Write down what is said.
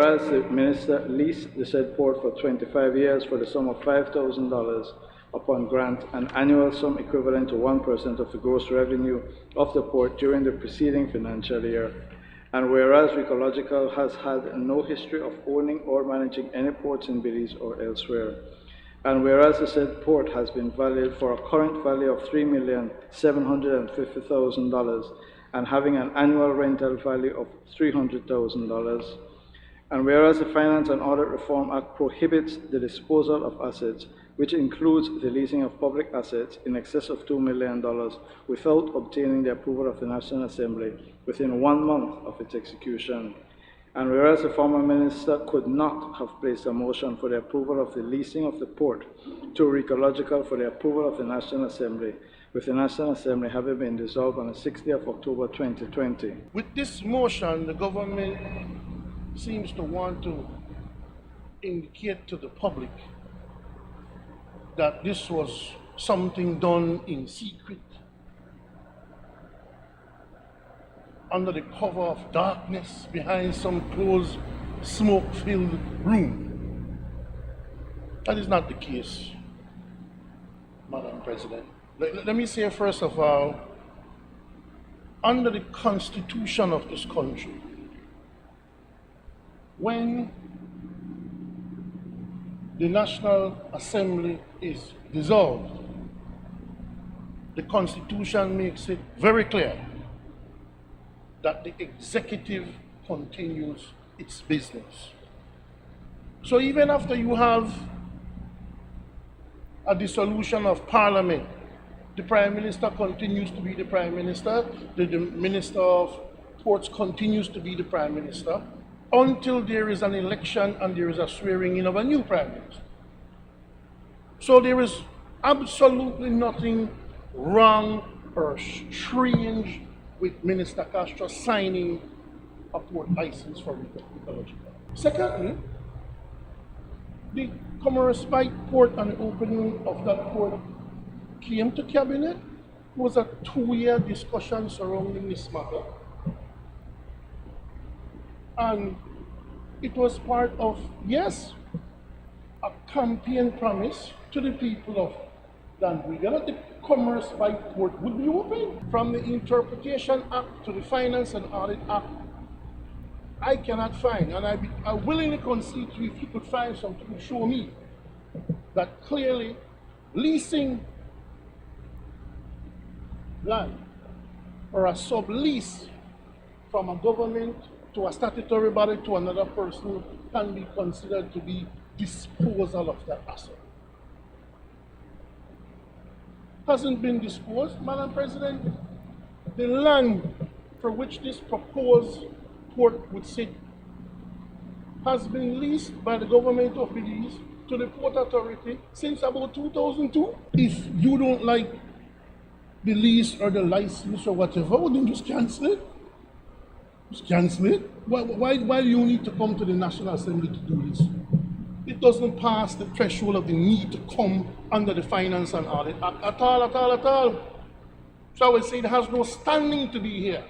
whereas the Minister leased the said port for 25 years for the sum of $5,000 upon grant, an annual sum equivalent to 1% of the gross revenue of the port during the preceding financial year. And whereas Recological has had no history of owning or managing any ports in Belize or elsewhere. And whereas the said port has been valued for a current value of $3,750,000 and having an annual rental value of $300,000. And whereas the Finance and Audit Reform Act prohibits the disposal of assets, which includes the leasing of public assets in excess of $2 million without obtaining the approval of the National Assembly within 1 month of its execution. And whereas the former minister could not have placed a motion for the approval of the leasing of the port to Recological for the approval of the National Assembly, with the National Assembly having been dissolved on the 6th day of October 2020. With this motion, the government seems to want to indicate to the public that this was something done in secret, under the cover of darkness, behind some closed, smoke-filled room. That is not the case, Madam President. Let me say first of all, under the Constitution of this country, when the National Assembly is dissolved, the Constitution makes it very clear that the executive continues its business. So even after you have a dissolution of Parliament, the Prime Minister continues to be the Prime Minister, the Minister of Ports continues to be the Prime Minister, until there is an election and there is a swearing in of a new Prime Minister. So there is absolutely nothing wrong or strange with Minister Castro signing a port license for Recological. Secondly, the Commerce Bight Port and the opening of that port came to Cabinet. It was a 2-year discussion surrounding this matter. And it was part of, yes, a campaign promise to the people of Landwiga that the Commerce Bight Port would be open. From the Interpretation Act to the Finance and Audit Act, I cannot find, and I willingly concede to you, if you could find something to show me that clearly leasing land or a sublease from a government to a statutory body to another person can be considered to be disposal of that asset. Hasn't been disposed, Madam President. The land for which this proposed port would sit has been leased by the government of Belize to the Port Authority since about 2002. If you don't like the lease or the license or whatever, well, then just cancel it. Just cancel it. Why do you need to come to the National Assembly to do this? It doesn't pass the threshold of the need to come under the Finance and Audit Act at all. So I would say it has no standing to be here.